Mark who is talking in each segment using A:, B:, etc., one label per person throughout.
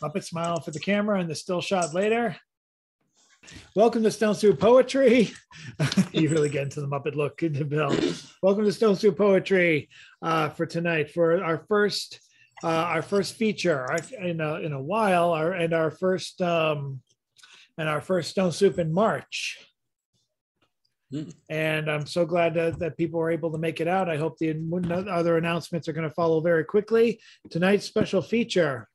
A: Muppet smile for the camera and the still shot later. Welcome to Stone Soup Poetry. You really get into the Muppet look, Bill. Welcome to Stone Soup Poetry for tonight for our first feature in a while, our first Stone Soup in March. And I'm so glad that people were able to make it out. I hope the other announcements are going to follow very quickly. Tonight's special feature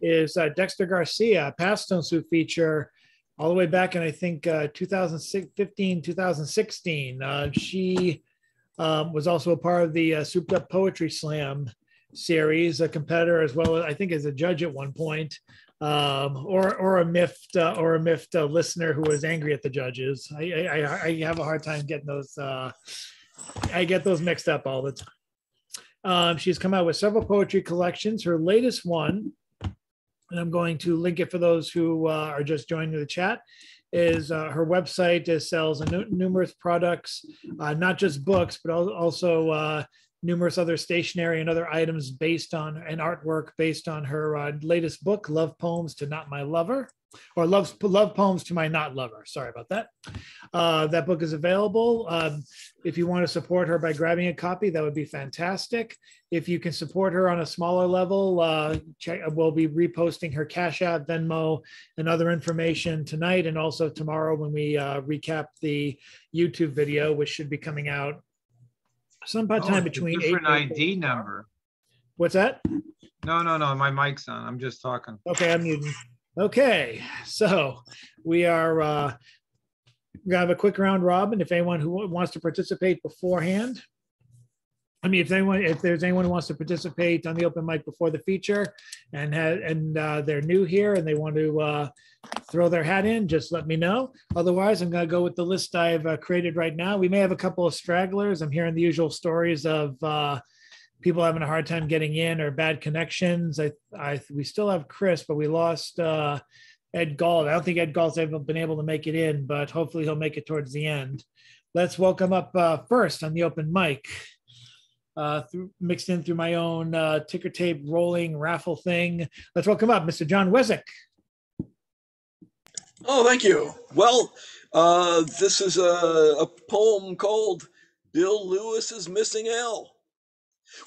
A: is Dexter Garcia, past Stone Soup feature, all the way back in, I think, 2015, 2016. She was also a part of the Souped Up Poetry Slam series, a competitor as well, I think, as a judge at one point. Or a miffed listener who was angry at the judges. I have a hard time getting those. I get those mixed up all the time. She's come out with several poetry collections. Her latest one, and I'm going to link it for those who are just joining the chat, is her website sells numerous products, not just books, but also numerous other stationery and other items based on an artwork based on her latest book, Love Poems to Not My Lover, or Love Poems to My Not Lover. Sorry about that. That book is available. If you want to support her by grabbing a copy, that would be fantastic. If you can support her on a smaller level, we'll be reposting her Cash App, Venmo, and other information tonight, and also tomorrow when we recap the YouTube video, which should be coming out sometime between
B: different ID number.
A: What's that?
B: No, my mic's on. I'm just talking.
A: Okay, I'm muting. Okay, so we are gonna have a quick round robin. If anyone who wants to participate beforehand, if there's anyone who wants to participate on the open mic before the feature and they're new here and they want to throw their hat in, just let me know. Otherwise, I'm going to go with the list I've created right now. We may have a couple of stragglers. I'm hearing the usual stories of people having a hard time getting in or bad connections. We still have Chris, but we lost Ed Galt. I don't think Ed Galt's ever been able to make it in, but hopefully he'll make it towards the end. Let's welcome up first on the open mic, mixed in through my own ticker tape rolling raffle thing. Let's welcome up Mr. John Wesick.
C: Oh, thank you. Well, this is a poem called Bill Lewis's Missing L.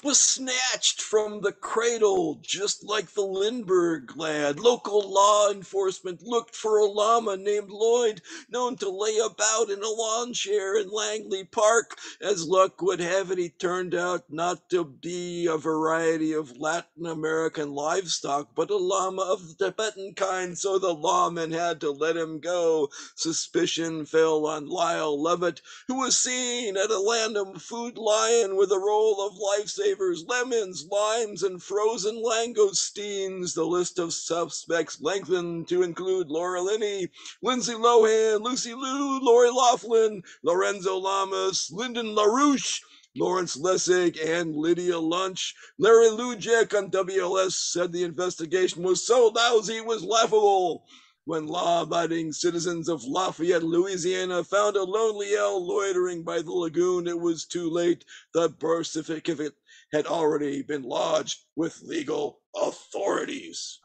C: Was snatched from the cradle just like the Lindbergh lad. Local law enforcement looked for a llama named Lloyd, known to lay about in a lawn chair in Langley Park. As luck would have it, he turned out not to be a variety of Latin American livestock, but a llama of the Tibetan kind, so the lawman had to let him go. Suspicion fell on Lyle Levitt, who was seen at a Landum Food Lion with a roll of lifesavers, lemons, limes, and frozen langoustines. The list of suspects lengthened to include Laura Linney, Lindsay Lohan, Lucy Liu, Lori Laughlin, Lorenzo Lamas, Lyndon LaRouche, Lawrence Lessig, and Lydia Lunch. Larry Lujek on WLS said the investigation was so lousy it was laughable. When law-abiding citizens of Lafayette, Louisiana found a lonely owl loitering by the lagoon, it was too late. The birth certificate had already been lodged with legal authorities.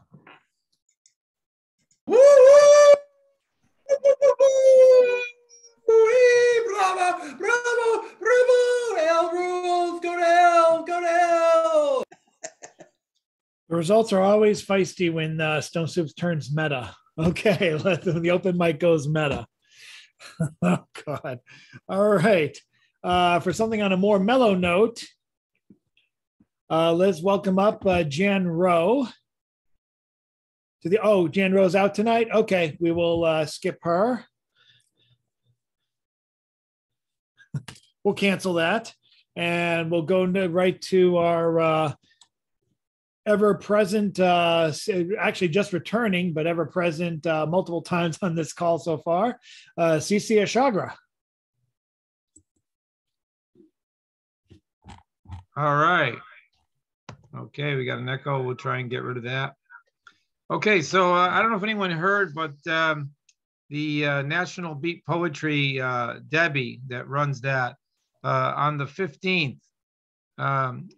A: Woo-hoo! Bravo, bravo, bravo! L rules, go to hell, go to hell! The results are always feisty when Stone Soup turns meta. Okay, the open mic goes meta. Oh, God. All right. For something on a more mellow note, let's welcome up Jan Rowe. Jan Rowe's out tonight? Okay, we will skip her. We'll cancel that. And we'll go right to our ever-present, actually just returning, but ever-present multiple times on this call so far, CC Ashagra.
B: All right. Okay, we got an echo. We'll try and get rid of that. Okay, so I don't know if anyone heard, but the National Beat Poetry, Debbie, that runs that, on the 15th,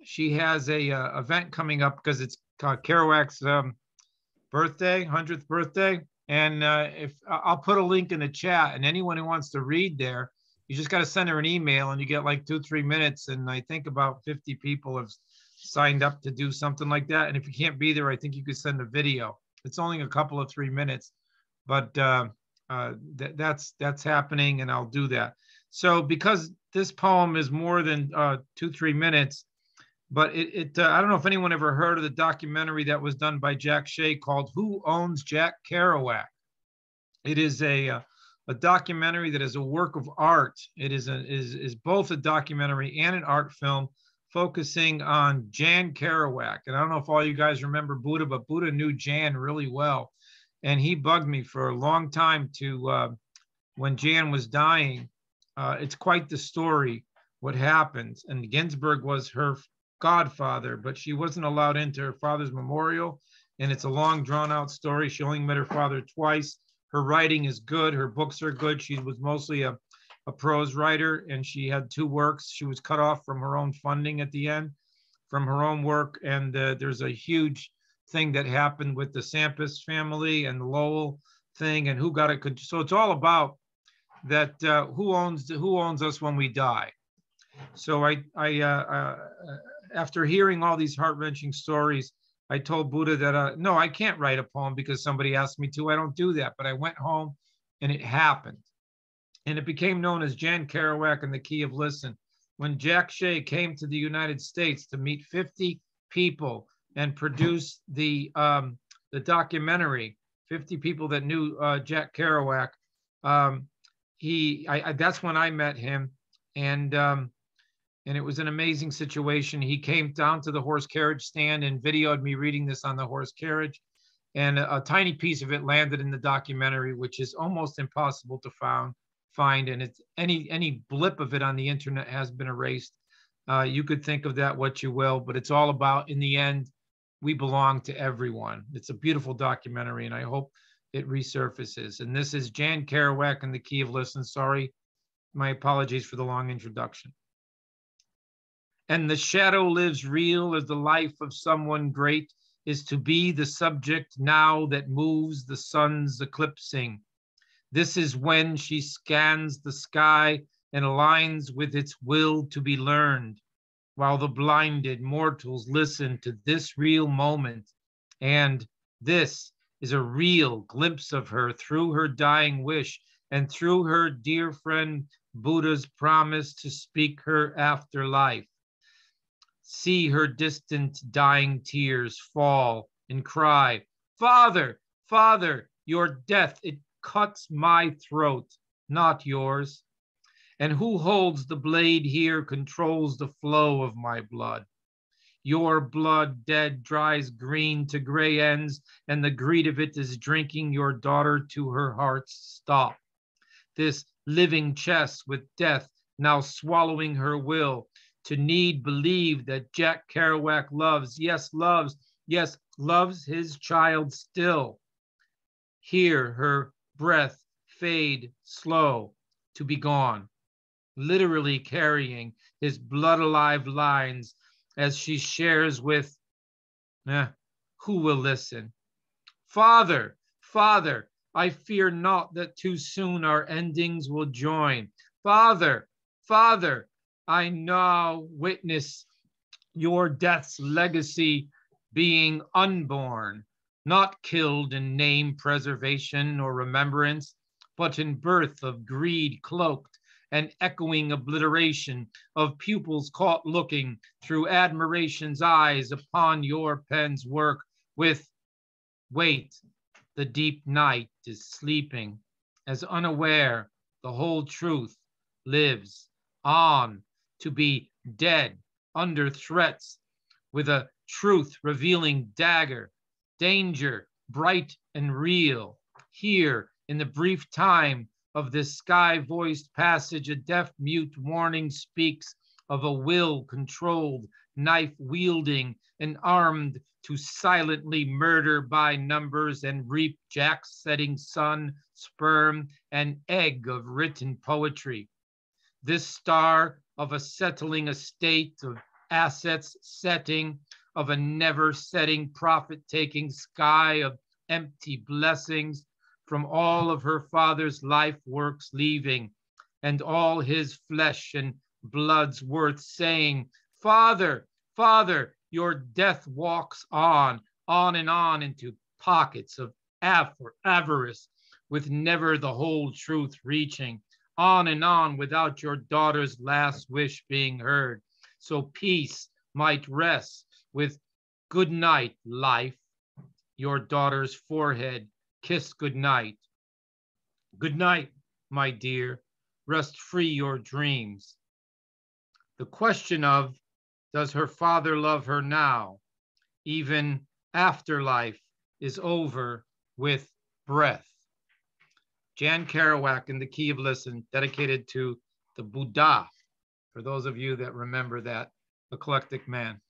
B: she has a event coming up because it's Kerouac's birthday, 100th birthday. And if I'll put a link in the chat, and anyone who wants to read there, you just got to send her an email and you get like 2-3 minutes. And I think about 50 people have signed up to do something like that. And if you can't be there, I think you could send a video. It's only a couple of 3 minutes, but that's happening, and I'll do that. So because this poem is more than 2-3 minutes, but I don't know if anyone ever heard of the documentary that was done by Jack Shea called "Who Owns Jack Kerouac?" It is a documentary that is a work of art. It is both a documentary and an art film focusing on Jan Kerouac. And I don't know if all you guys remember Buddha, but Buddha knew Jan really well. And he bugged me for a long time to, when Jan was dying, it's quite the story, what happened. And Ginsberg was her godfather, but she wasn't allowed into her father's memorial. And it's a long drawn out story. She only met her father twice. Her writing is good. Her books are good. She was mostly a prose writer, and she had 2 works. She was cut off from her own funding at the end, from her own work. And there's a huge thing that happened with the Sampis family and the Lowell thing and who got it. So it's all about that, who owns us when we die. So after hearing all these heart-wrenching stories, I told Buddha that, no, I can't write a poem because somebody asked me to. I don't do that. But I went home and it happened. And it became known as Jan Kerouac and the Key of Listen. When Jack Shea came to the United States to meet 50 people and produce the documentary, 50 people that knew Jack Kerouac, that's when I met him. And it was an amazing situation. He came down to the horse carriage stand and videoed me reading this on the horse carriage. And a tiny piece of it landed in the documentary, which is almost impossible to find. And it's any blip of it on the internet has been erased. You could think of that what you will, but it's all about, in the end, we belong to everyone. It's a beautiful documentary, and I hope it resurfaces. And this is Jan Kerouac and the Key of Listen. Sorry, my apologies for the long introduction. And the shadow lives real as the life of someone great is to be the subject now that moves the sun's eclipsing. This is when she scans the sky and aligns with its will to be learned, while the blinded mortals listen to this real moment. And this is a real glimpse of her through her dying wish and through her dear friend Buddha's promise to speak her afterlife. See her distant dying tears fall and cry, Father, Father, your death, it cuts my throat, not yours. And who holds the blade here controls the flow of my blood. Your blood dead dries green to gray ends, and the greed of it is drinking your daughter to her heart's stop. This living chest with death now swallowing her will, to need believe that Jack Kerouac loves, yes, loves his child still. Hear her breath fade slow to be gone, literally carrying his blood-alive lines as she shares with, who will listen? Father, Father, I fear not that too soon our endings will join. Father, Father, I now witness your death's legacy being unborn, not killed in name preservation or remembrance, but in birth of greed cloaked and echoing obliteration of pupils caught looking through admiration's eyes upon your pen's work with, wait, the deep night is sleeping, as unaware the whole truth lives on to be dead under threats with a truth revealing dagger, danger bright and real. Here in the brief time of this sky-voiced passage, a deaf-mute warning speaks of a will controlled, knife-wielding, and armed to silently murder by numbers and reap Jack's setting sun, sperm, and egg of written poetry. This star of a settling estate of assets setting, of a never setting profit-taking sky of empty blessings from all of her father's life works leaving, and all his flesh and blood's worth saying, Father, Father, your death walks on and on into pockets of avarice, with never the whole truth reaching, on and on without your daughter's last wish being heard, so peace might rest with good night, life. Your daughter's forehead kiss good night. Good night, my dear. Rest free your dreams. The question of, does her father love her now, even after life is over with breath? Jan Kerouac in The Key of Listen, dedicated to the Buddha, for those of you that remember that eclectic man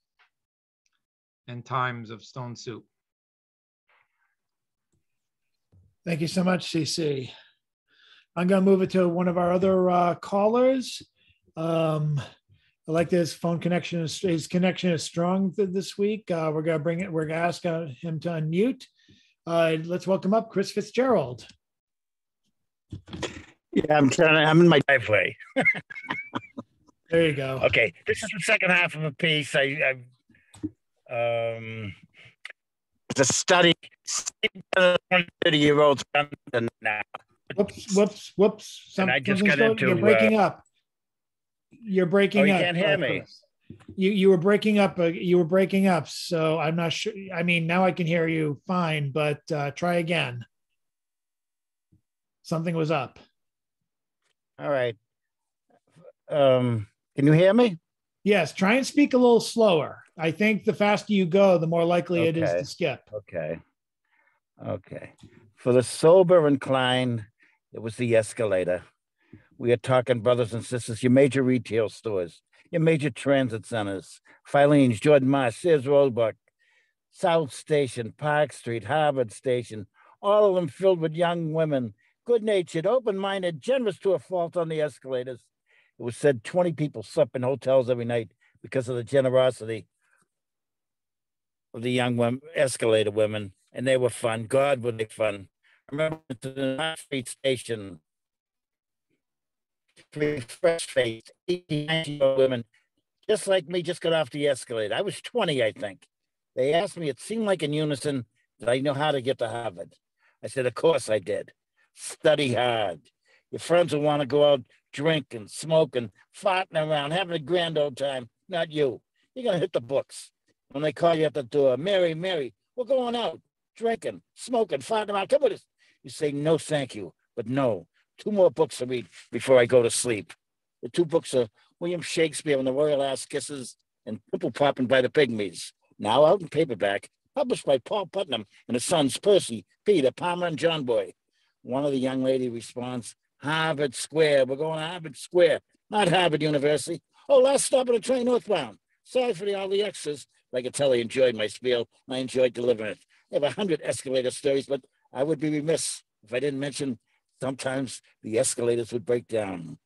B: and times of Stone Soup.
A: Thank you so much, CC. I'm going to move it to one of our other callers. I like this phone connection. His connection is strong this week. We're going to bring it. We're going to ask him to unmute. Let's welcome up Chris Fitzgerald.
D: Yeah, I'm in my driveway.
A: There you go.
D: Okay, this is the second half of a piece. It's a study. 30-year-olds now.
A: Whoops.
D: And I just got into.
A: You're breaking up. You're breaking up.
D: You can't hear me.
A: You were breaking up. You were breaking up. So I'm not sure. I mean, now I can hear you fine, but try again. Something was up.
D: All right. Can you hear me?
A: Yes. Try and speak a little slower. I think the faster you go, the more likely it is to skip.
D: Okay. For the sober inclined, it was the escalator. We are talking, brothers and sisters, your major retail stores, your major transit centers, Filene's, Jordan Marsh, Sears Roebuck, South Station, Park Street, Harvard Station, all of them filled with young women, good-natured, open-minded, generous to a fault on the escalators. It was said 20 people slept in hotels every night because of the generosity of the young women, escalator women, and they were fun. God, were they fun. I remember to the North Street Station, three fresh-faced, 18, 19-year-old women, just like me, just got off the escalator. I was 20, I think. They asked me, it seemed like in unison, did I know how to get to Harvard? I said, of course I did. Study hard. Your friends will want to go out drinking, smoking, farting around, having a grand old time. Not you. You're going to hit the books. When they call you at the door, Mary, we're going out, drinking, smoking, farting around. Come with us. You say, no, thank you. But no, 2 more books to read before I go to sleep. The 2 books are William Shakespeare and the Royal Ass Kisses and Pimple Poppin' by the Pygmies. Now out in paperback, published by Paul Putnam and his sons Percy, Peter, Palmer, and John Boy. One of the young lady responds, Harvard Square. We're going to Harvard Square, not Harvard University. Oh, last stop on the train northbound. Sorry for all the extras. I could tell I enjoyed my spiel. I enjoyed delivering it. I have 100 escalator stories, but I would be remiss if I didn't mention sometimes the escalators would break down.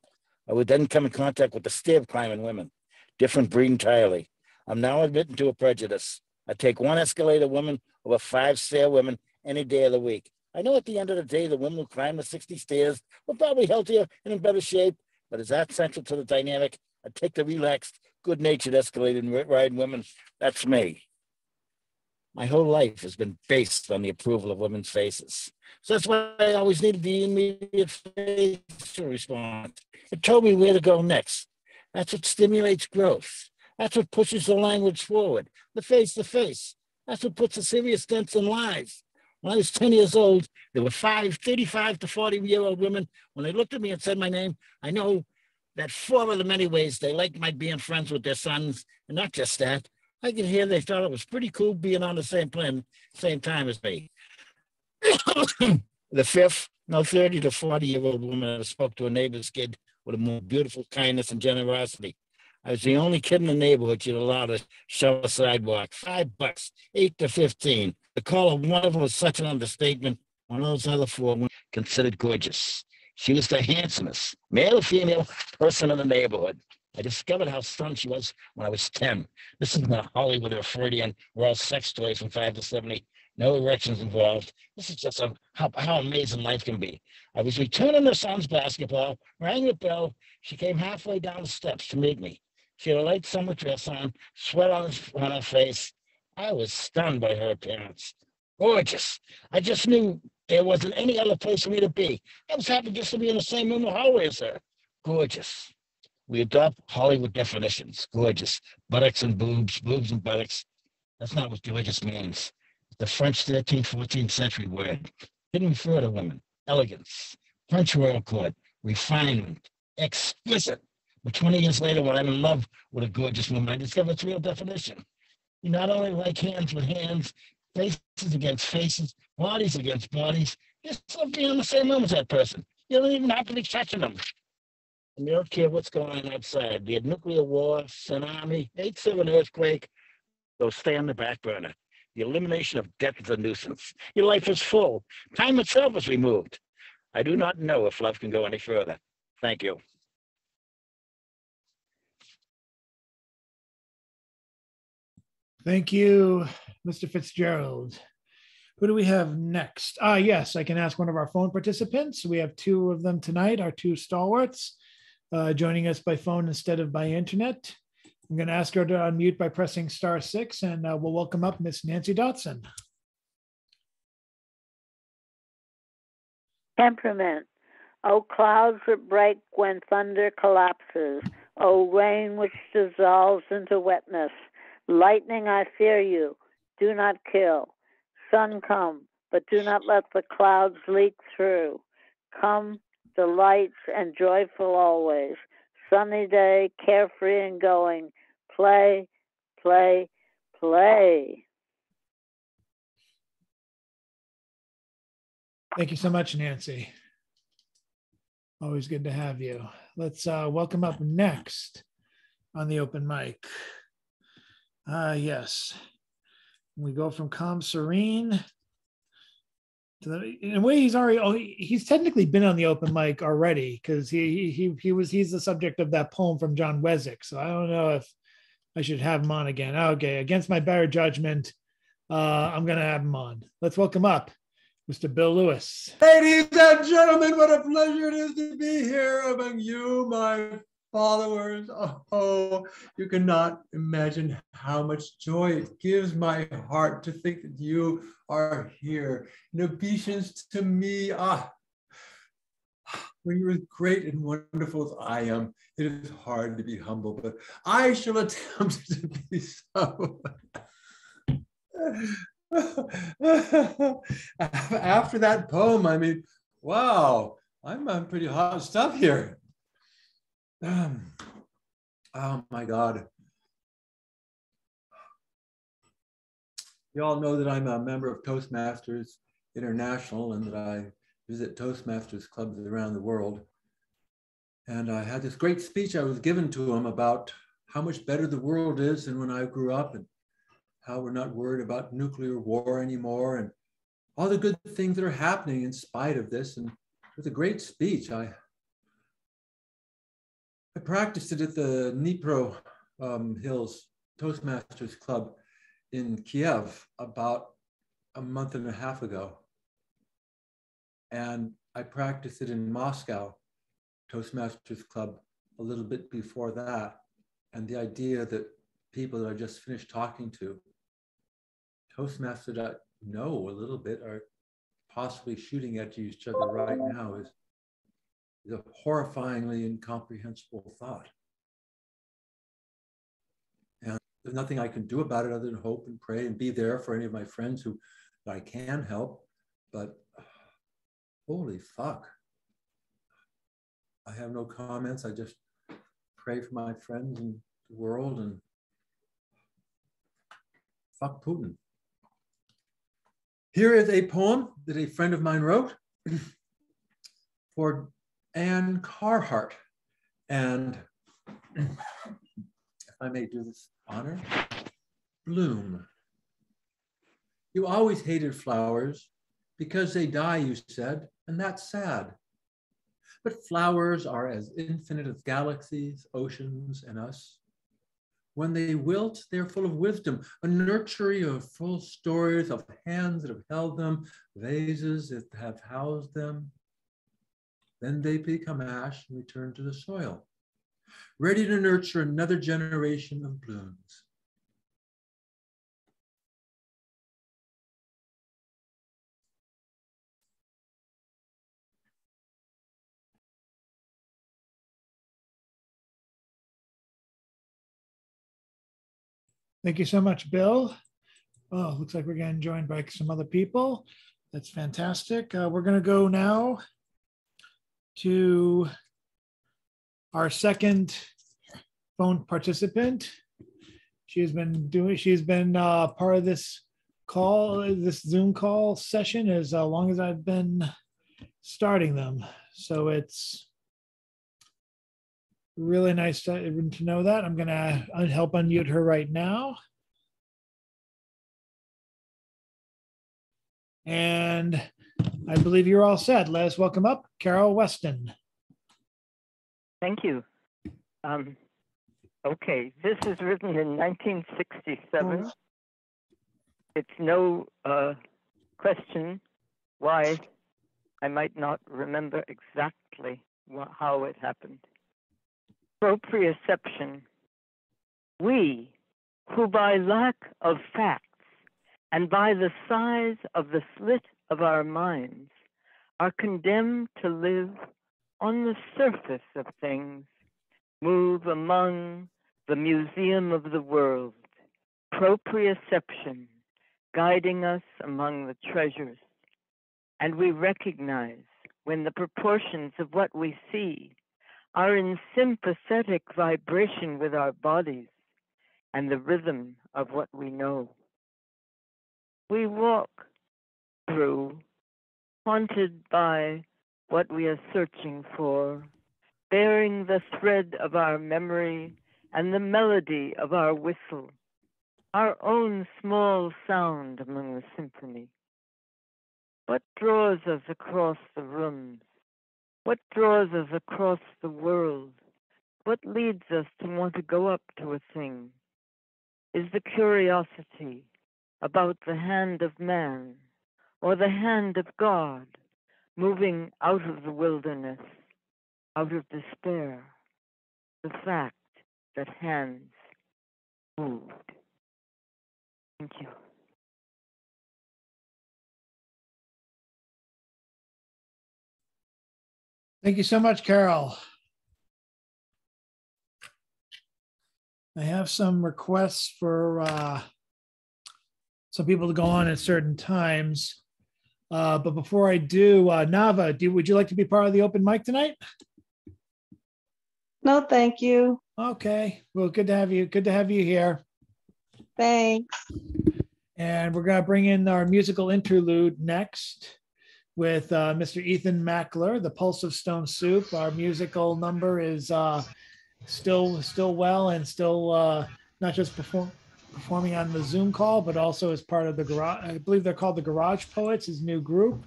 D: I would then come in contact with the stair climbing women, different breed entirely. I'm now admitting to a prejudice. I take 1 escalator woman over 5 stair women any day of the week. I know at the end of the day, the women who climb the 60 stairs were probably healthier and in better shape, but is that central to the dynamic? I take the relaxed, good-natured escalator riding women. That's me. My whole life has been based on the approval of women's faces. So that's why I always needed the immediate facial response. It told me where to go next. That's what stimulates growth. That's what pushes the language forward, the face-to-face. That's what puts a serious dent in lives. When I was 10 years old, there were 35 to 40-year-old women. When they looked at me and said my name, I know that 4 of the many ways they liked my being friends with their sons. And not just that, I could hear they thought it was pretty cool being on the same time as me. The 5th, 30 to 40-year-old woman I spoke to a neighbor's kid with a more beautiful kindness and generosity. I was the only kid in the neighborhood she'd allowed to shovel a sidewalk. $5, 8 to 15. The call of one of them was such an understatement. One of those other 4 women considered gorgeous. She was the handsomest, male or female, person in the neighborhood. I discovered how stunned she was when I was 10. This is not Hollywood or Freudian, where all sex toys from 5 to 70. No erections involved. This is just how amazing life can be. I was returning her son's basketball, rang the bell. She came halfway down the steps to meet me. She had a light summer dress on, sweat on her face. I was stunned by her appearance. Gorgeous. I just knew there wasn't any other place for me to be. I was happy just to be in the same room the hallway as her. Gorgeous. We adopt Hollywood definitions. Gorgeous. Buttocks and boobs, boobs and buttocks. That's not what gorgeous means. It's the French 13th, 14th century word. Didn't refer to women. Elegance. French royal court. Refinement. Exquisite. But 20 years later, when I'm in love with a gorgeous woman, I discover its real definition. You not only like hands with hands, faces against faces, bodies against bodies. You just love being in the same room as that person. You don't even have to be touching them. And you don't care what's going on outside. Be it nuclear war, tsunami, 8/7 earthquake, they'll stay on the back burner. The elimination of death is a nuisance. Your life is full. Time itself is removed. I do not know if love can go any further. Thank you.
A: Thank you, Mr. Fitzgerald. Who do we have next? Yes, I can ask one of our phone participants. We have two of them tonight, our two stalwarts, joining us by phone instead of by internet. I'm going to ask her to unmute by pressing *6, and we'll welcome up Miss Nancy Dotson.
E: Temperament. Oh, clouds that break when thunder collapses. Oh, rain which dissolves into wetness. Lightning, I fear you. Do not kill. Sun, come, but do not let the clouds leak through. Come, delights and joyful always. Sunny day, carefree and going. Play, play, play.
A: Thank you so much, Nancy. Always good to have you. Let's welcome up next on the open mic. Yes. We go from calm, serene to the, in a way he's technically been on the open mic already because he's the subject of that poem from John Weswick. So I don't know if I should have him on again. Okay, against my better judgment, I'm gonna have him on. Let's welcome up Mr. Bill Lewis.
F: Ladies and gentlemen, what a pleasure it is to be here among you, my followers. Oh, you cannot imagine how much joy it gives my heart to think that you are here in obeisance to me. When you're as great and wonderful as I am, it is hard to be humble, but I shall attempt to be so. After that poem, I mean, wow, I'm on pretty hot stuff here. Oh my God. You all know that I'm a member of Toastmasters International and that I visit Toastmasters clubs around the world. And I had this great speech I was given to them about how much better the world is than when I grew up and how we're not worried about nuclear war anymore and all the good things that are happening in spite of this. And it was a great speech. I practiced it at the Dnipro Hills Toastmasters Club in Kiev about a month and a half ago. And I practiced it in Moscow Toastmasters Club a little bit before that. And the idea that people that I just finished talking to, Toastmasters that know a little bit are possibly shooting at each other right now is a horrifyingly incomprehensible thought. And there's nothing I can do about it other than hope and pray and be there for any of my friends who I can help. But holy fuck. I have no comments. I just pray for my friends in the world and fuck Putin. Here is a poem that a friend of mine wrote for Anne Carhart. And if I may do this honor, bloom. You always hated flowers because they die, you said, and that's sad. But flowers are as infinite as galaxies, oceans, and us. When they wilt, they're full of wisdom, a nursery of full stories of hands that have held them, vases that have housed them. Then they become ash and return to the soil, ready to nurture another generation of blooms.
A: Thank you so much, Bill. Oh, looks like we're getting joined by some other people. That's fantastic. We're going to go now to our second phone participant. She's been part of this call, this Zoom call session as long as I've been starting them. So it's really nice to know that. I'm going to help unmute her right now. And I believe you're all set. Let us welcome up Carol Weston.
G: Thank you. Okay, this is written in 1967. It's no question why I might not remember exactly how it happened. Proprioception. We, who by lack of facts and by the size of the slit of our minds are condemned to live on the surface of things, move among the museum of the world, proprioception, guiding us among the treasures. And we recognize when the proportions of what we see are in sympathetic vibration with our bodies and the rhythm of what we know. We walk through, haunted by what we are searching for, bearing the thread of our memory and the melody of our whistle, our own small sound among the symphony. What draws us across the rooms? What draws us across the world? What leads us to want to go up to a thing? Is the curiosity about the hand of man or the hand of God moving out of the wilderness, out of despair, the fact that hands moved. Thank you.
A: Thank you so much, Carol. I have some requests for some people to go on at certain times. But before I do, Nava, would you like to be part of the open mic tonight?
H: No, thank you.
A: Okay. Well, good to have you. Good to have you here.
H: Thanks.
A: And we're going to bring in our musical interlude next with Mr. Ethan Mackler, The Pulse of Stone Soup. Our musical number is still well and still not just performing on the Zoom call, but also as part of the Garage. I believe they're called the Garage Poets, his new group.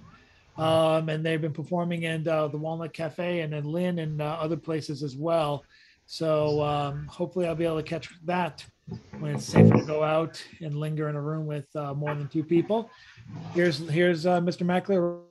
A: And they've been performing in the Walnut Cafe and in Lynn and other places as well. So hopefully I'll be able to catch that when it's safe to go out and linger in a room with more than two people. Here's Mr. Mackler.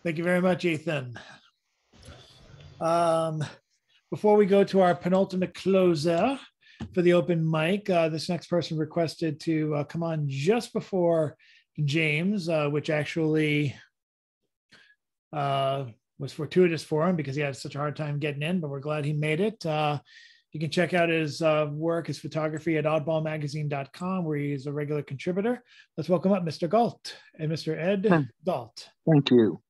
A: Thank you very much, Ethan. Before we go to our penultimate closer for the open mic, this next person requested to come on just before James, which actually was fortuitous for him because he had such a hard time getting in, but we're glad he made it. You can check out his work, his photography at oddballmagazine.com, where he's a regular contributor. Let's welcome up Mr. Galt and Mr. Ed Galt.
I: Thank you.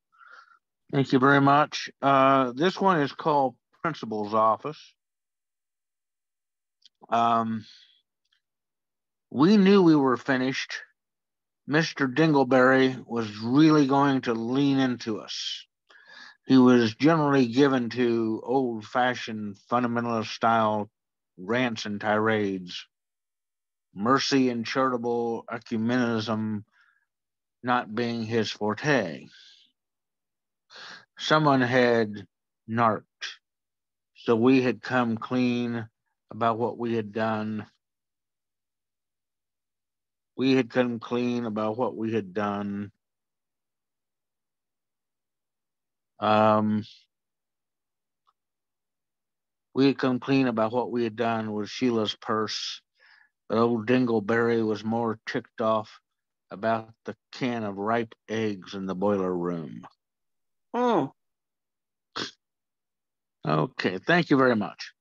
I: Thank you very much. This one is called Principal's Office. We knew we were finished. Mr. Dingleberry was really going to lean into us. He was generally given to old-fashioned fundamentalist-style rants and tirades, mercy and charitable ecumenism not being his forte. Someone had narked, so we had come clean about what we had done. We had come clean about what we had done. We had come clean about what we had done with Sheila's purse, but old Dingleberry was more ticked off about the can of ripe eggs in the boiler room.
C: Oh.
I: Okay, thank you very much.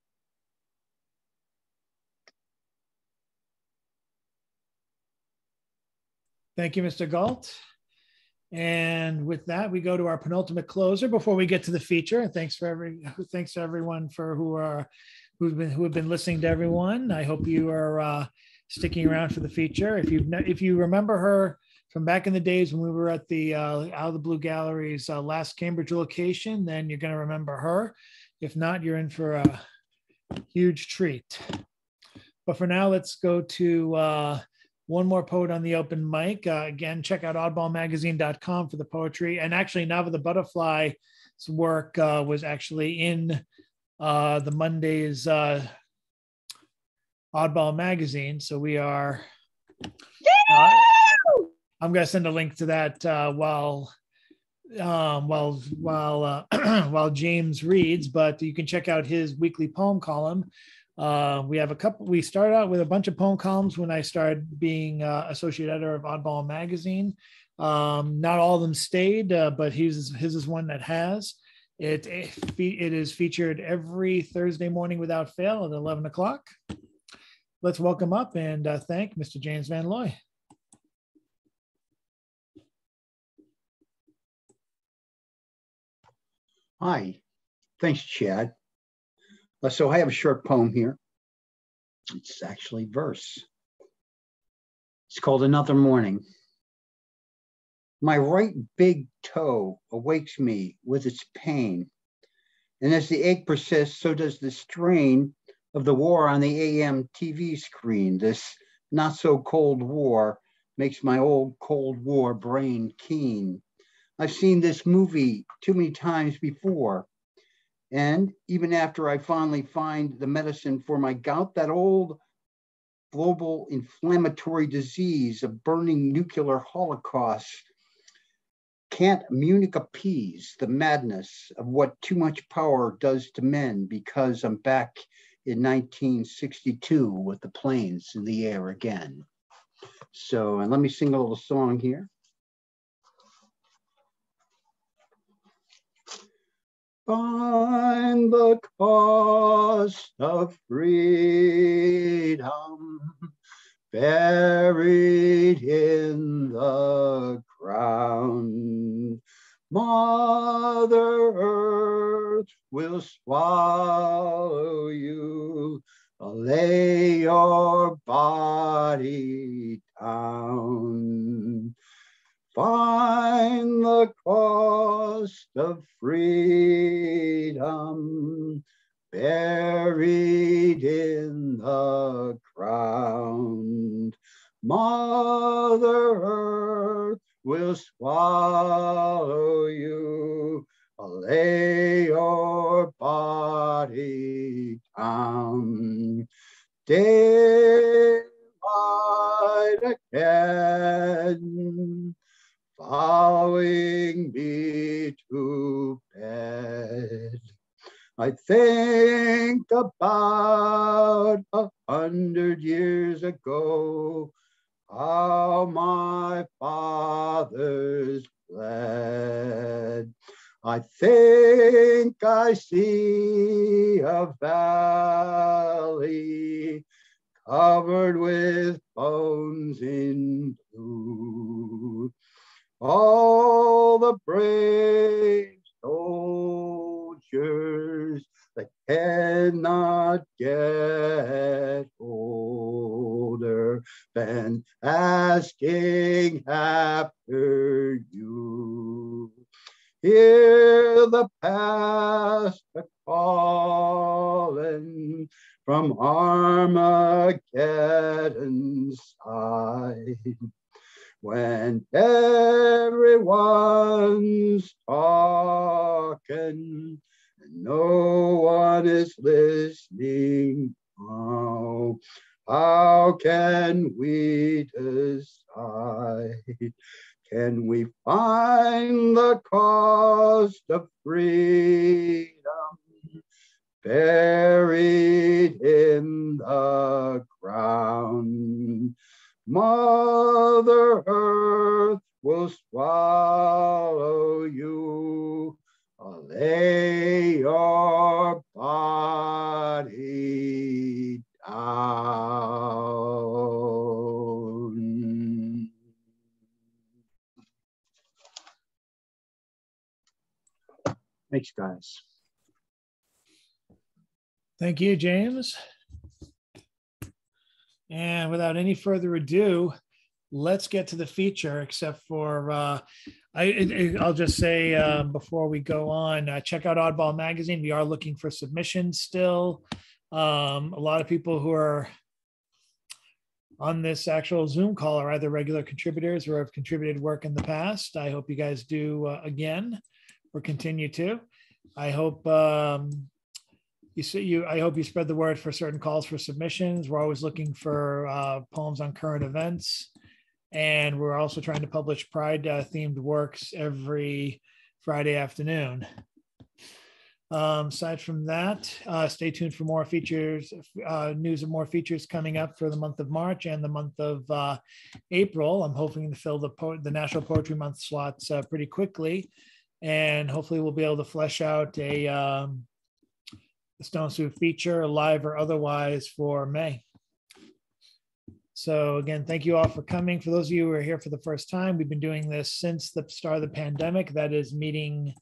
A: Thank you, Mr. Galt. And with that, we go to our penultimate closer before we get to the feature. Thanks to everyone for who have been listening to everyone. I hope you are sticking around for the feature. If you remember her from back in the days when we were at the Out of the Blue Gallery's last Cambridge location, then you're going to remember her. If not, you're in for a huge treat. But for now, let's go to one more poet on the open mic. Again, check out oddballmagazine.com for the poetry. And actually, Nava the Butterfly's work was actually in the Monday's Oddball magazine. So we are, I'm going to send a link to that while James reads, but you can check out his weekly poem column. We started out with a bunch of poem columns when I started being associate editor of Oddball magazine. Not all of them stayed, but his is one that has. It is featured every Thursday morning without fail at 11 o'clock. Let's welcome up and thank Mr. James Van Looy.
J: Hi, thanks, Chad. So I have a short poem here. It's actually verse. It's called Another Morning. My right big toe awakes me with its pain. And as the ache persists, so does the strain of the war on the AM TV screen. This not so cold war makes my old Cold War brain keen. I've seen this movie too many times before. And even after I finally find the medicine for my gout, that old global inflammatory disease, a burning nuclear holocaust, can't Munich appease the madness of what too much power does to men, because I'm back in 1962 with the planes in the air again. So, and let me sing a little song here. Find the cost of freedom buried in the ground. Mother Earth will swallow you. Lay your body down. Find the cost of freedom buried in the ground. Mother Earth will swallow you. Lay your body down. Daylight again. following me to bed. I think about 100 years ago, how my fathers fled. I think I see a valley covered with bones in blue. All the brave soldiers that cannot get older, been asking after you. Hear the past calling from Armageddon's side. When everyone's talking and no one is listening now, how can we decide? Can we find the cost of freedom buried in the ground? Mother Earth will swallow you, lay your body down. Thanks, guys.
A: Thank you, James. And without any further ado, let's get to the feature, except for, I'll just say before we go on, check out Oddball Magazine. We are looking for submissions still. A lot of people who are on this actual Zoom call are either regular contributors or have contributed work in the past. I hope you guys do again or continue to. I hope I hope you spread the word for certain calls for submissions. We're always looking for poems on current events. And we're also trying to publish Pride themed works every Friday afternoon. Aside from that, stay tuned for more features, news of more features coming up for the month of March and the month of April. I'm hoping to fill the National Poetry Month slots pretty quickly. And hopefully we'll be able to flesh out a Stone Soup feature, live or otherwise, for May. So again, thank you all for coming. For those of you who are here for the first time, we've been doing this since the start of the pandemic. That is meeting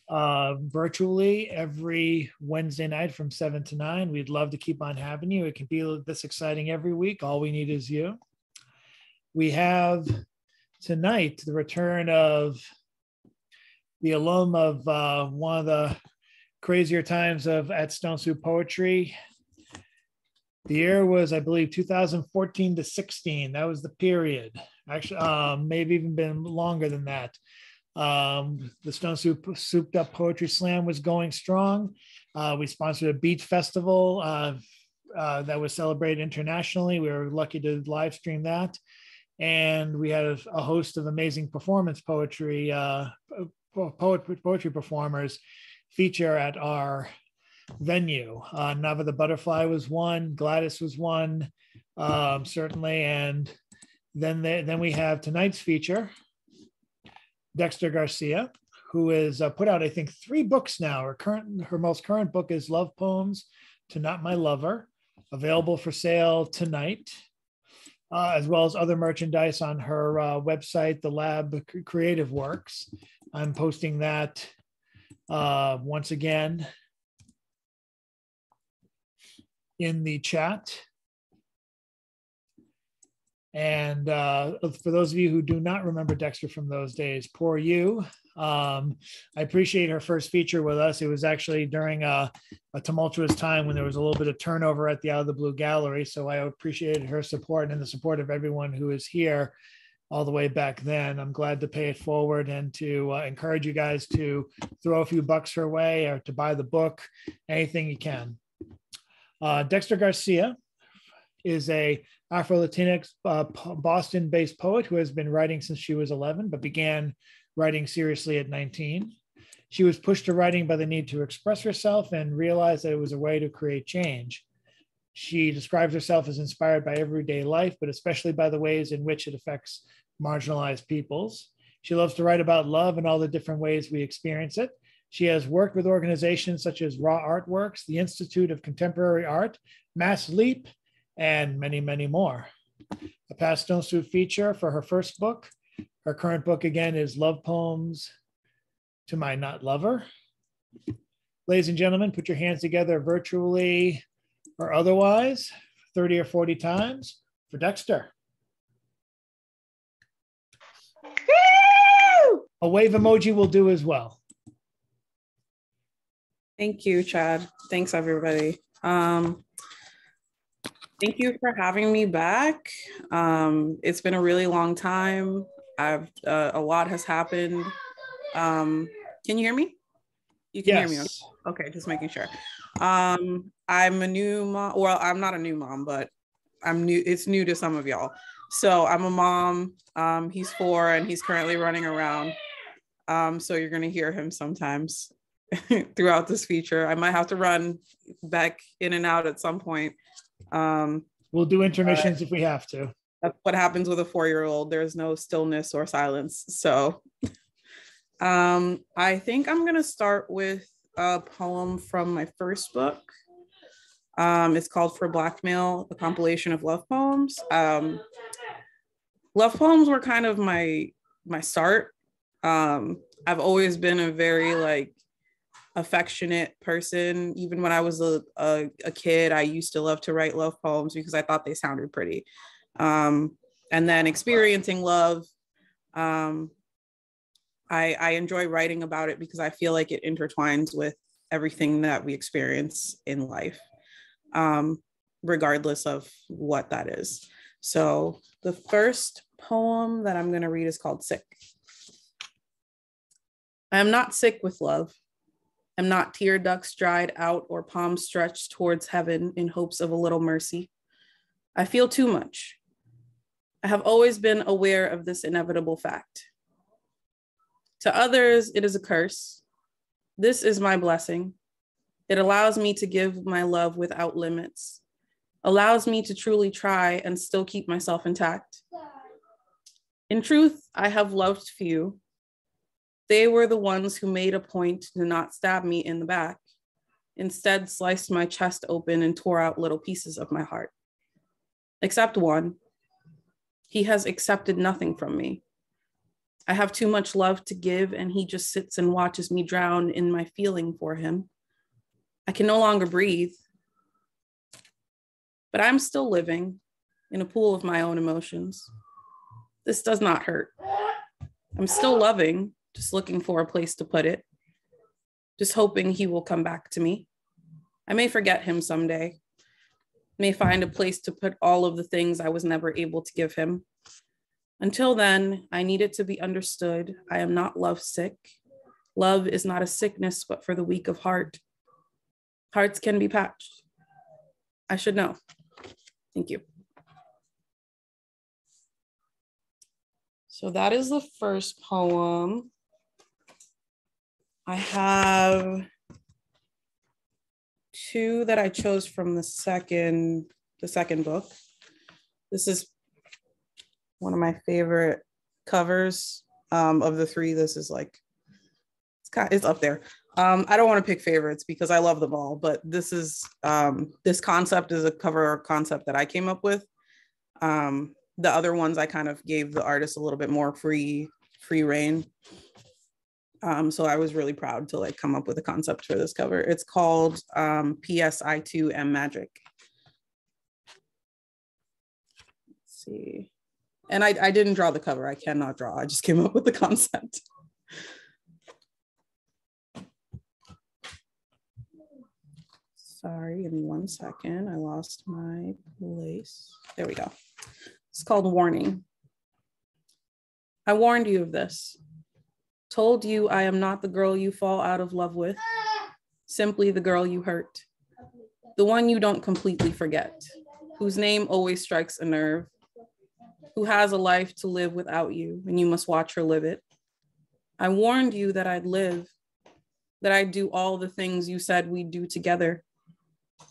A: virtually every Wednesday night from 7 to 9. We'd love to keep on having you. It can be this exciting every week. All we need is you. We have tonight the return of the alum of one of the crazier times at Stone Soup Poetry. The year was, I believe, 2014 to 16. That was the period. Actually, maybe even been longer than that. The Stone Soup Souped Up Poetry Slam was going strong. We sponsored a beat festival that was celebrated internationally. We were lucky to live stream that. And we had a host of amazing performance poetry performers feature at our venue. Nava the Butterfly was one, Gladys was one, certainly. And then we have tonight's feature, Dexter Garcia, who has put out, I think, 3 books now. Her most current book is Love Poems to Not My Lover, available for sale tonight, as well as other merchandise on her website, The Lab Creative Works. I'm posting that once again in the chat. And for those of you who do not remember Dexter from those days, poor you. I appreciate her first feature with us. It was actually during a tumultuous time when there was a little bit of turnover at the Out of the Blue Gallery. So I appreciated her support and the support of everyone who is here all the way back then. I'm glad to pay it forward and to encourage you guys to throw a few bucks her way or to buy the book, anything you can. Dexter Garcia, is a Afro-Latinx Boston-based poet who has been writing since she was 11, but began writing seriously at 19. She was pushed to writing by the need to express herself and realized that it was a way to create change. She describes herself as inspired by everyday life, but especially by the ways in which it affects marginalized peoples. She loves to write about love and all the different ways we experience it. She has worked with organizations such as Raw Artworks, the Institute of Contemporary Art, Mass Leap, and many, many more. A Past Don't Sue feature for her first book. Her current book, again, is Love Poems to My Not Lover. Ladies and gentlemen, put your hands together virtually or otherwise, 30 or 40 times for Dexter. A wave emoji will do as well.
K: Thank you, Chad. Thanks, everybody. Thank you for having me back. It's been a really long time. A lot has happened. Can you hear me? You can hear me. Okay, just making sure. I'm a new mom. Well, I'm not a new mom, but I'm new. It's new to some of y'all. So I'm a mom. He's 4 and he's currently running around. So you're gonna hear him sometimes throughout this feature. I might have to run back in and out at some point.
A: We'll do intermissions if we have to.
K: That's what happens with a 4-year-old. There's no stillness or silence. So I think I'm gonna start with a poem from my first book. It's called For Blackmail, a compilation of love poems. Love poems were kind of my start. I've always been a very affectionate person. Even when I was a kid, I used to love to write love poems because I thought they sounded pretty. And then experiencing love, I enjoy writing about it because I feel like it intertwines with everything that we experience in life, regardless of what that is. So the first poem that I'm going to read is called Sick. I am not sick with love. I'm not tear ducts dried out or palms stretched towards heaven in hopes of a little mercy. I feel too much. I have always been aware of this inevitable fact. To others, it is a curse. This is my blessing. It allows me to give my love without limits, allows me to truly try and still keep myself intact. In truth, I have loved few. They were the ones who made a point to not stab me in the back, instead sliced my chest open and tore out little pieces of my heart. Except one. He has accepted nothing from me. I have too much love to give, and he just sits and watches me drown in my feeling for him. I can no longer breathe. But I'm still living in a pool of my own emotions. This does not hurt. I'm still loving, just looking for a place to put it, just hoping he will come back to me. I may forget him someday, may find a place to put all of the things I was never able to give him. Until then, I need it to be understood. I am not lovesick. Love is not a sickness, but for the weak of heart. Hearts can be patched. I should know. Thank you. So that is the first poem. I have 2 that I chose from the second book. This is one of my favorite covers of the 3. This is it's up there. I don't want to pick favorites because I love them all, but this is this concept is a cover concept that I came up with. The other ones I kind of gave the artist a little bit more free reign. So I was really proud to come up with a concept for this cover. It's called P.S. I Too Am Magic. Let's see. And I didn't draw the cover. I cannot draw. I just came up with the concept. Sorry, give me 1 second. I lost my place. There we go. It's called Warning. I warned you of this. Told you I am not the girl you fall out of love with, simply the girl you hurt. The one you don't completely forget. whose name always strikes a nerve, who has a life to live without you, and you must watch her live it. I warned you that I'd live, that I'd do all the things you said we'd do together,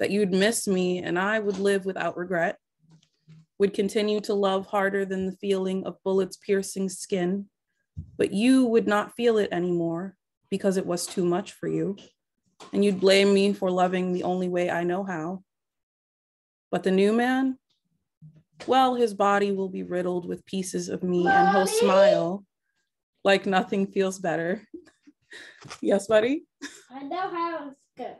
K: that you'd miss me and I would live without regret, would continue to love harder than the feeling of bullets piercing skin, but you would not feel it anymore because it was too much for you, and you'd blame me for loving the only way I know how. But the new man, well, his body will be riddled with pieces of me, and he'll smile like nothing feels better. Yes, buddy?
L: I know how it's good.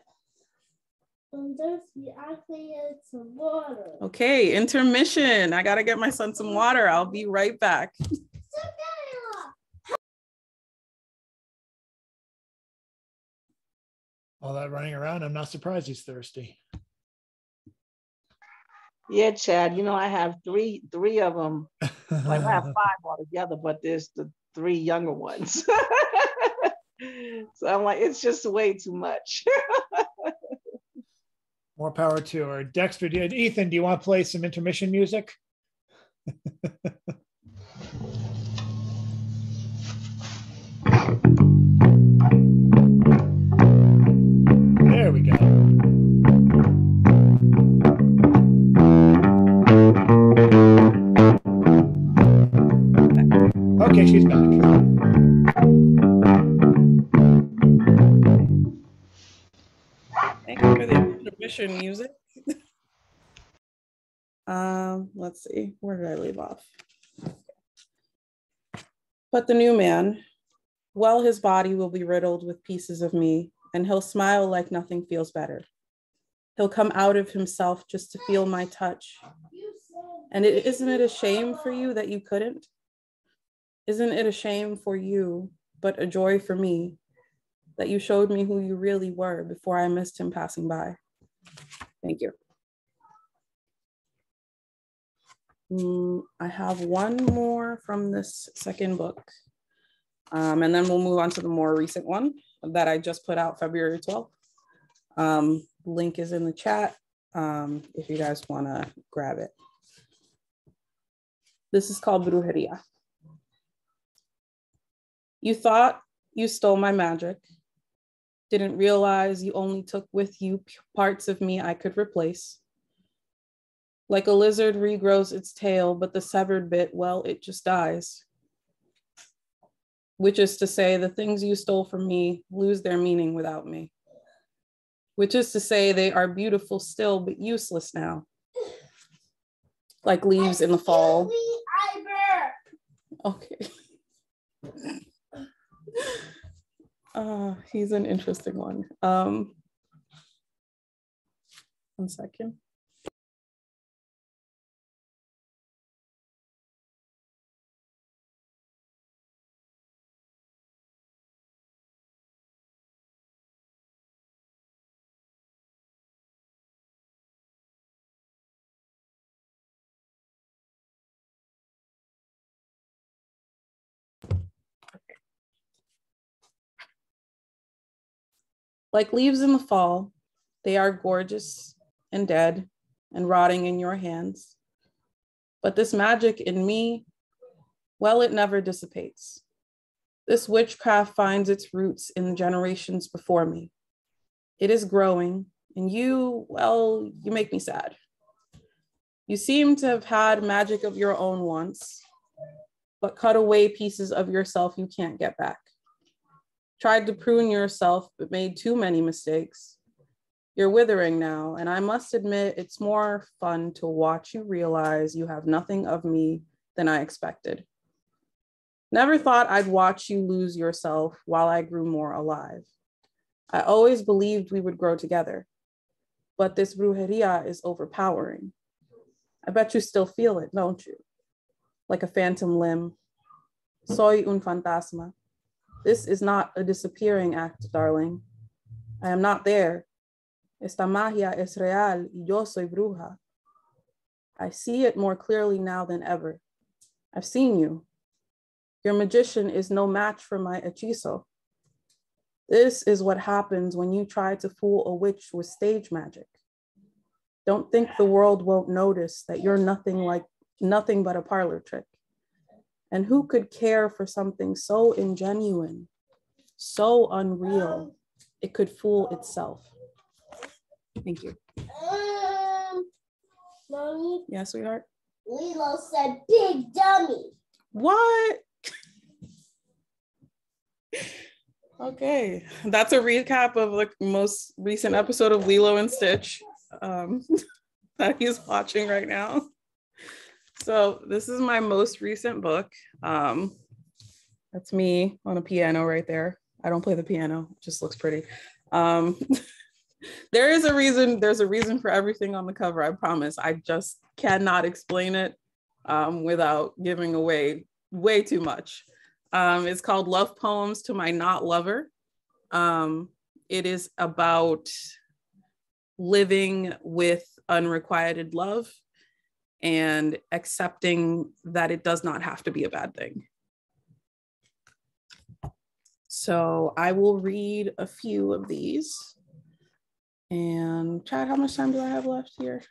L: And just actually some water.
K: Okay, intermission. I gotta get my son some water. I'll be right back.
A: All that running around, I'm not surprised he's thirsty.
H: Yeah, Chad, you know, I have three of them. Like I have 5 altogether, but there's the 3 younger ones. So I'm like, it's just way too much.
A: More power to her. Dexter, Ethan, do you want to play some intermission music? There we go. Okay, she's back.
K: Thank you for the intermission music. Let's see, where did I leave off? But the new man, well, his body will be riddled with pieces of me, and he'll smile like nothing feels better. He'll come out of himself just to feel my touch. And isn't it a shame for you that you couldn't? Isn't it a shame for you, but a joy for me, that you showed me who you really were before I missed him passing by? Thank you. I have one more from this second book, and then we'll move on to the more recent one that I just put out February 12th. Link is in the chat if you guys want to grab it. This is called Brujeria. You thought you stole my magic, didn't realize you only took with you parts of me I could replace. Like a lizard regrows its tail, but the severed bit, well, it just dies. Which is to say, the things you stole from me lose their meaning without me. Which is to say, they are beautiful still, but useless now. Like leaves in the fall. Okay. He's an interesting one. 1 second. Like leaves in the fall, they are gorgeous and dead and rotting in your hands. But this magic in me, well, it never dissipates. This witchcraft finds its roots in the generations before me. It is growing, and you, well, you make me sad. You seem to have had magic of your own once, but cut away pieces of yourself you can't get back. Tried to prune yourself, but made too many mistakes. You're withering now, and I must admit it's more fun to watch you realize you have nothing of me than I expected. Never thought I'd watch you lose yourself while I grew more alive. I always believed we would grow together, but this brujeria is overpowering. I bet you still feel it, don't you? Like a phantom limb. Soy un fantasma. This is not a disappearing act, darling. I am not there. Esta magia es real y yo soy bruja. I see it more clearly now than ever. I've seen you. Your magician is no match for my hechizo. This is what happens when you try to fool a witch with stage magic. Don't think the world won't notice that you're nothing but a parlor trick. And who could care for something so ingenuine, so unreal, it could fool itself? Thank you.
L: Mommy?
K: Yeah, sweetheart?
L: Lilo said big dummy.
K: What? Okay, that's a recap of the most recent episode of Lilo and Stitch that he's watching right now. So this is my most recent book. That's me on a piano right there. I don't play the piano, it just looks pretty. There's a reason for everything on the cover, I promise. I just cannot explain it without giving away way too much. It's called Love Poems to My Not Lover. It is about living with unrequited love and accepting that it does not have to be a bad thing. So I will read a few of these. And Chad, how much time do I have left here?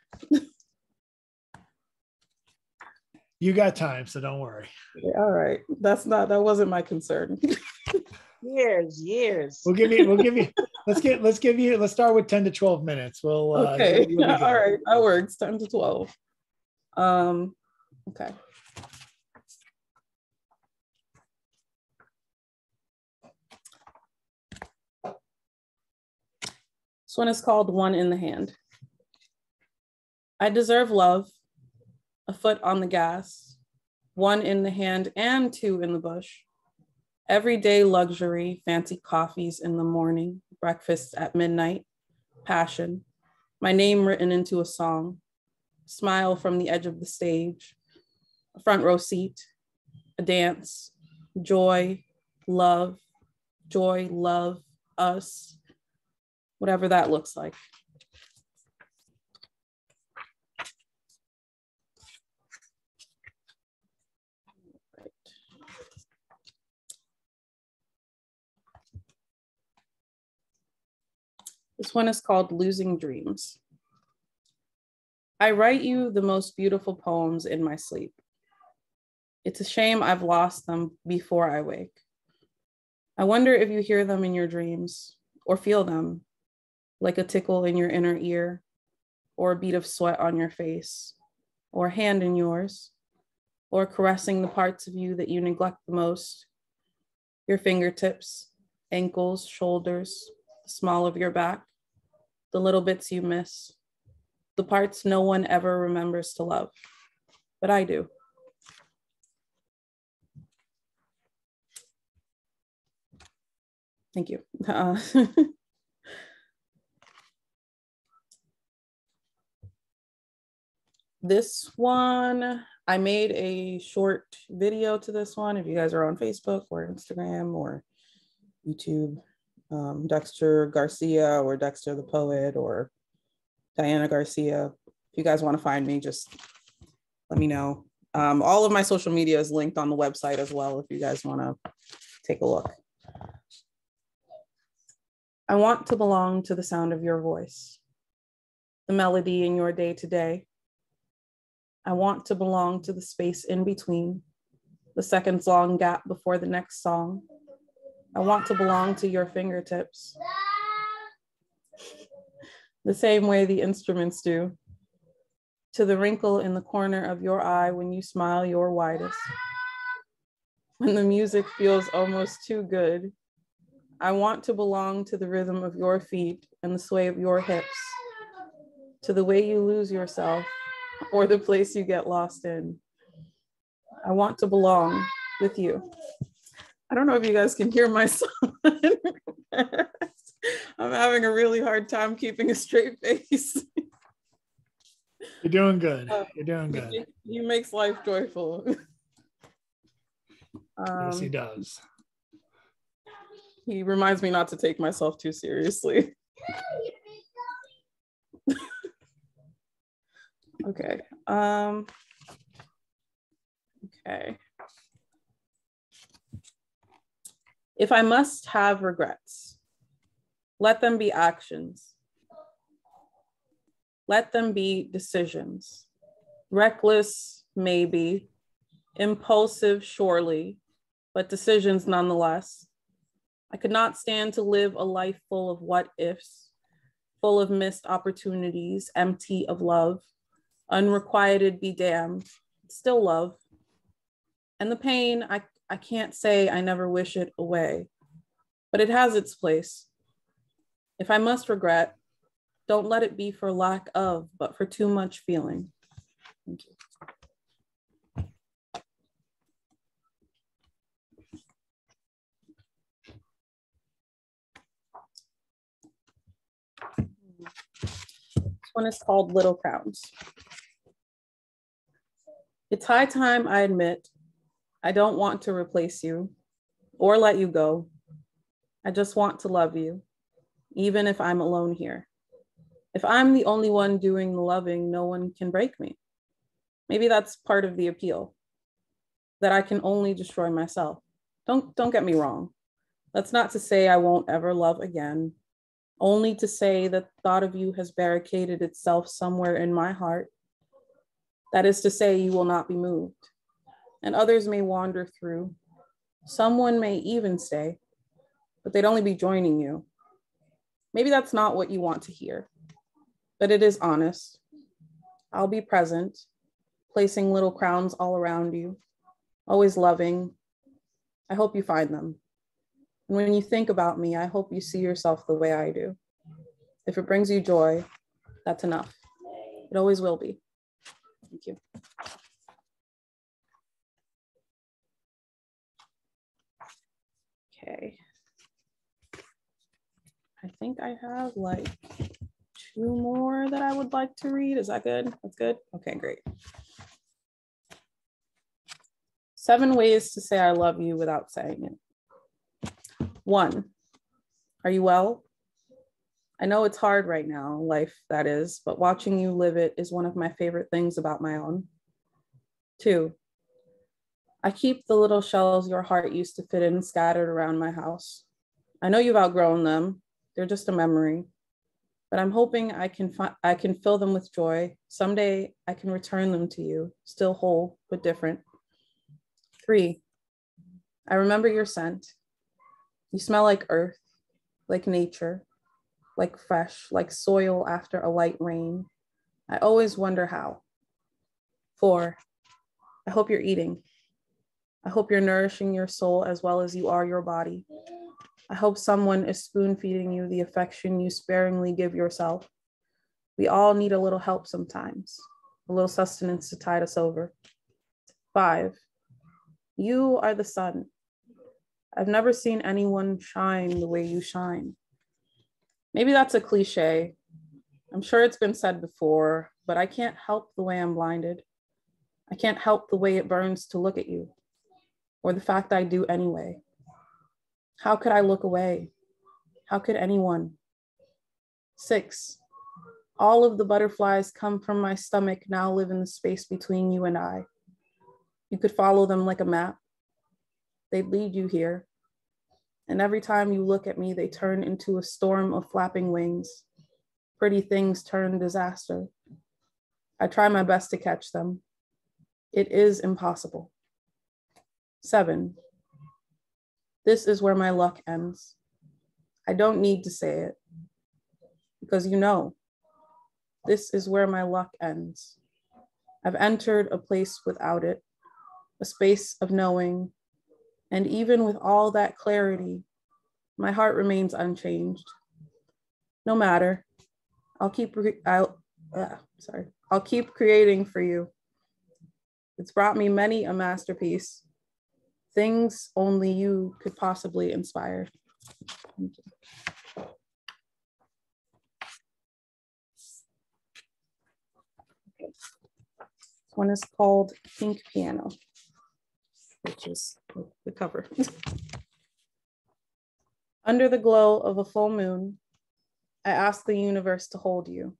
A: You got time, so don't worry.
K: All right. That wasn't my concern.
H: Years.
A: We'll give you, let's start with 10 to 12 minutes. We'll
K: okay. All right. That works. 10 to 12. Okay. This one is called One in the Hand. I deserve love, a foot on the gas, one in the hand and two in the bush. Everyday luxury, fancy coffees in the morning, breakfasts at midnight, passion, my name written into a song, smile from the edge of the stage, a front row seat, a dance, joy, love, us, whatever that looks like. Right. This one is called Losing Dreams. I write you the most beautiful poems in my sleep. It's a shame I've lost them before I wake. I wonder if you hear them in your dreams or feel them, like a tickle in your inner ear, or a bead of sweat on your face, or a hand in yours, or caressing the parts of you that you neglect the most, your fingertips, ankles, shoulders, the small of your back, the little bits you miss, the parts no one ever remembers to love, but I do. Thank you. This one, I made a short video to this one. If you guys are on Facebook or Instagram or YouTube, Dexter Garcia or Dexter the Poet or Diana Garcia. If you guys want to find me, just let me know. All of my social media is linked on the website as well if you guys want to take a look. I want to belong to the sound of your voice, the melody in your day-to-day. I want to belong to the space in between, the seconds-long gap before the next song. I want to belong to your fingertips, the same way the instruments do, to the wrinkle in the corner of your eye when you smile your widest. When the music feels almost too good, I want to belong to the rhythm of your feet and the sway of your hips, to the way you lose yourself or the place you get lost in. I want to belong with you. I don't know if you guys can hear my son. I'm having a really hard time keeping a straight face.
A: You're doing good. You're doing good.
K: He makes life joyful.
A: Yes, he does.
K: He reminds me not to take myself too seriously. Okay. Okay. If I must have regrets, let them be actions. Let them be decisions. Reckless, maybe. Impulsive, surely, but decisions nonetheless. I could not stand to live a life full of what ifs, full of missed opportunities, empty of love, unrequited be damned, still love. And the pain, I can't say I never wish it away, but it has its place. If I must regret, don't let it be for lack of, but for too much feeling. Thank you. This one is called Little Crowns. It's high time I admit I don't want to replace you or let you go. I just want to love you, even if I'm alone here. If I'm the only one doing the loving, no one can break me. Maybe that's part of the appeal, that I can only destroy myself. Don't get me wrong. That's not to say I won't ever love again, only to say that the thought of you has barricaded itself somewhere in my heart. That is to say, you will not be moved, and others may wander through. Someone may even stay, but they'd only be joining you. Maybe that's not what you want to hear, but it is honest. I'll be present, placing little crowns all around you, always loving. I hope you find them. And when you think about me, I hope you see yourself the way I do. If it brings you joy, that's enough. It always will be. Thank you. Okay. I think I have like 2 more that I would like to read. Is that good? That's good? Okay, great. 7 ways to say I love you without saying it. 1, are you well? I know it's hard right now, life that is, but watching you live it is one of my favorite things about my own. 2, I keep the little shells your heart used to fit in scattered around my house. I know you've outgrown them. They're just a memory, but I'm hoping I can fill them with joy. Someday I can return them to you, still whole, but different. 3, I remember your scent. You smell like earth, like nature, like fresh, like soil after a light rain. I always wonder how. 4, I hope you're eating. I hope you're nourishing your soul as well as you are your body. I hope someone is spoon feeding you the affection you sparingly give yourself. We all need a little help sometimes, a little sustenance to tide us over. 5, you are the sun. I've never seen anyone shine the way you shine. Maybe that's a cliche. I'm sure it's been said before, but I can't help the way I'm blinded. I can't help the way it burns to look at you, or the fact I do anyway. How could I look away? How could anyone? 6, all of the butterflies come from my stomach now live in the space between you and I. You could follow them like a map. They'd lead you here. And every time you look at me, they turn into a storm of flapping wings. Pretty things turn disaster. I try my best to catch them. It is impossible. 7, this is where my luck ends. I don't need to say it, because you know, this is where my luck ends. I've entered a place without it, a space of knowing, and even with all that clarity, my heart remains unchanged. No matter, I'll keep creating for you. It's brought me many a masterpiece, things only you could possibly inspire. Thank you. Okay. This one is called Pink Piano, which is the cover. Under the glow of a full moon, I ask the universe to hold you.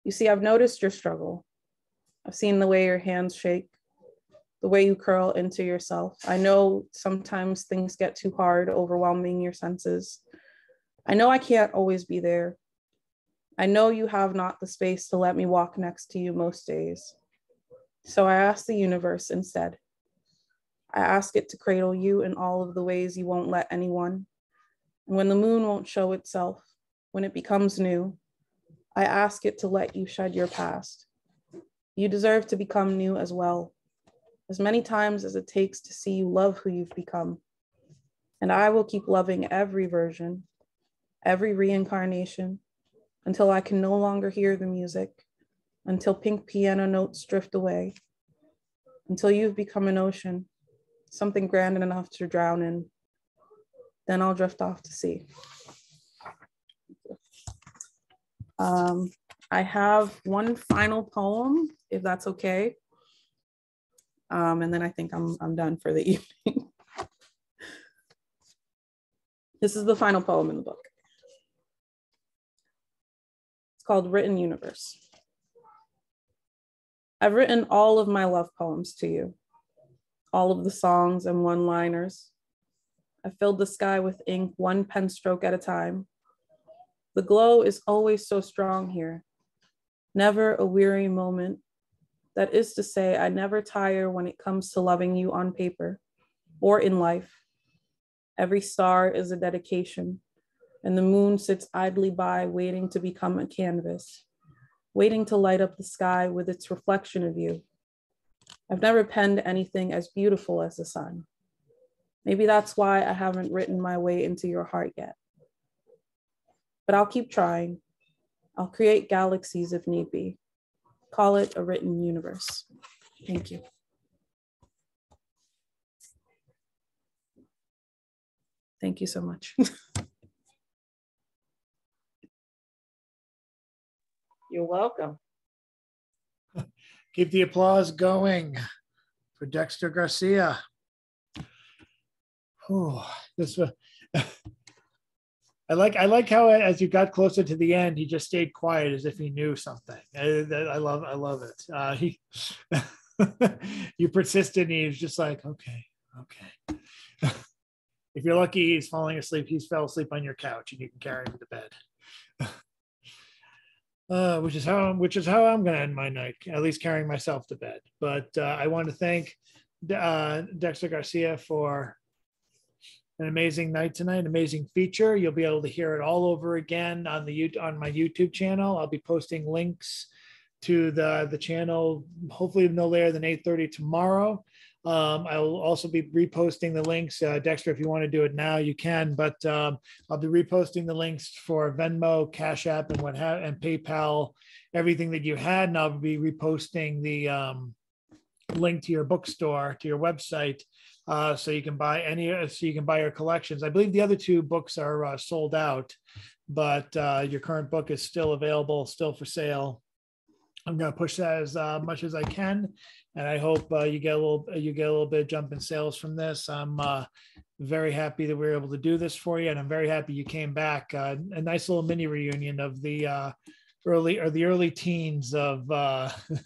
K: You see, I've noticed your struggle. I've seen the way your hands shake, the way you curl into yourself. I know sometimes things get too hard, overwhelming your senses. I know I can't always be there. I know you have not the space to let me walk next to you most days. So I ask the universe instead. I ask it to cradle you in all of the ways you won't let anyone. And when the moon won't show itself, when it becomes new, I ask it to let you shed your past. You deserve to become new as well, as many times as it takes to see you love who you've become. And I will keep loving every version, every reincarnation, until I can no longer hear the music, until pink piano notes drift away, until you've become an ocean, something grand enough to drown in. Then I'll drift off to sea. I have one final poem, if that's okay. And then I think I'm done for the evening. This is the final poem in the book. It's called Written Universe. I've written all of my love poems to you, all of the songs and one-liners. I filled the sky with ink, one pen stroke at a time. The glow is always so strong here, never a weary moment. That is to say, I never tire when it comes to loving you on paper or in life. Every star is a dedication, and the moon sits idly by, waiting to become a canvas, waiting to light up the sky with its reflection of you. I've never penned anything as beautiful as the sun. Maybe that's why I haven't written my way into your heart yet. But I'll keep trying. I'll create galaxies if need be. Call it a written universe. Thank you. Thank you so much.
H: You're welcome.
A: Keep the applause going for Dexter Garcia. Oh, this was. I like how as you got closer to the end, he just stayed quiet as if he knew something. I love it. You persisted, and he was just like, okay. If you're lucky, he's falling asleep. He's fell asleep on your couch, and you can carry him to bed. Which is how I'm going to end my night, at least carrying myself to bed. But I want to thank Dexter Garcia for an amazing night tonight, an amazing feature. You'll be able to hear it all over again on my YouTube channel. I'll be posting links to the channel, hopefully no later than 8:30 tomorrow. I will also be reposting the links. Dexter, if you want to do it now, you can, but I'll be reposting the links for Venmo, Cash App, and and PayPal, everything that you had, and I'll be reposting the link to your bookstore, to your website, so you can buy your collections. I believe the other two books are sold out, but your current book is still available, still for sale. I'm going to push that as much as I can, and I hope you get a little bit of jump in sales from this. I'm very happy that we were able to do this for you, and I'm very happy you came back. A nice little mini reunion of the early teens of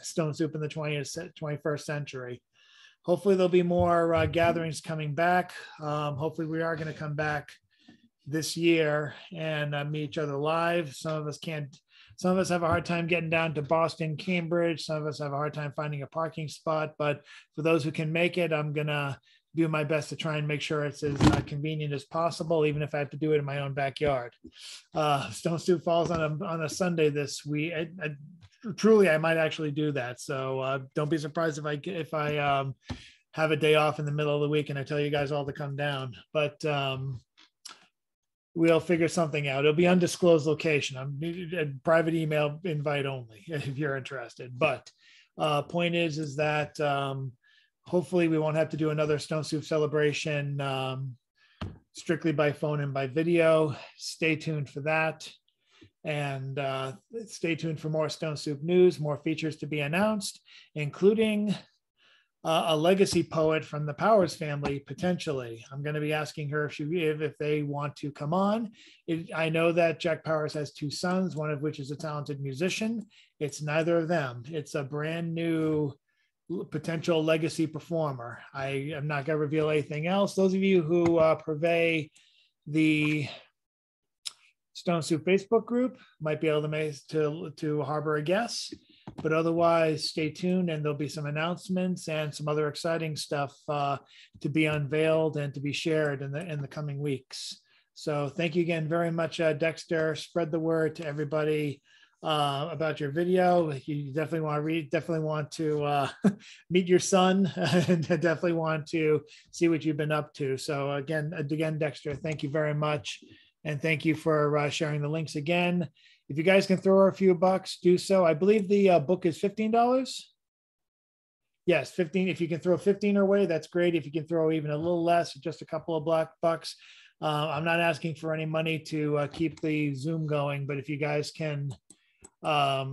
A: Stone Soup in the 21st century. Hopefully there'll be more gatherings coming back. Hopefully we are going to come back this year and meet each other live. Some of us can't. Some of us have a hard time getting down to Boston, Cambridge. Some of us have a hard time finding a parking spot. But for those who can make it, I'm going to do my best to try and make sure it's as convenient as possible, even if I have to do it in my own backyard. Stone Soup falls on a Sunday this week. Truly, I might actually do that. So don't be surprised if I have a day off in the middle of the week and I tell you guys all to come down. But we'll figure something out. It'll be undisclosed location. I'm a private email invite only if you're interested. But point is that hopefully we won't have to do another Stone Soup celebration strictly by phone and by video. Stay tuned for that. And stay tuned for more Stone Soup news, more features to be announced, including a legacy poet from the Powers family, potentially. I'm going to be asking her if they want to come on. I know that Jack Powers has two sons, one of which is a talented musician. It's neither of them. It's a brand new potential legacy performer. I am not going to reveal anything else. Those of you who purvey the Stone Soup Facebook group. Might be able to harbor a guest, but otherwise stay tuned, and there'll be some announcements and some other exciting stuff to be unveiled and to be shared in the coming weeks. So thank you again very much, Dexter. Spread the word to everybody about your video. You definitely want to meet your son, and definitely want to see what you've been up to. So again, Dexter, thank you very much. And thank you for sharing the links again. If you guys can throw a few bucks, do so. I believe the book is $15. Yes, 15. If you can throw 15 our way, that's great. If you can throw even a little less, just a couple of bucks. I'm not asking for any money to keep the Zoom going, but if you guys can, at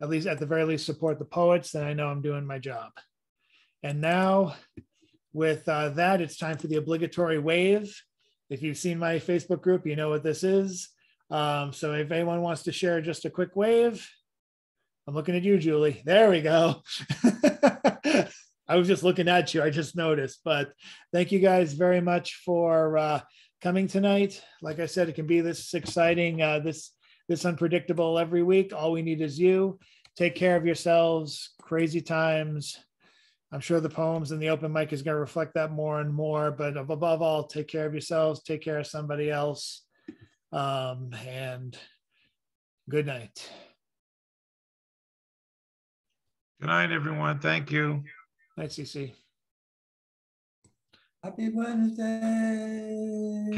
A: the very least, support the poets, then I know I'm doing my job. And now with that, it's time for the obligatory wave. If you've seen my Facebook group, you know what this is. So if anyone wants to share just a quick wave, I'm looking at you, Julie. There we go. I was just looking at you. I just noticed. But thank you guys very much for coming tonight. Like I said, it can be this exciting, this unpredictable every week. All we need is you. Take care of yourselves. Crazy times. I'm sure the poems and the open mic is going to reflect that more and more. But above all, take care of yourselves. Take care of somebody else. And good night.
B: Good night, everyone. Thank you.
A: Night, CC.
F: Happy Wednesday.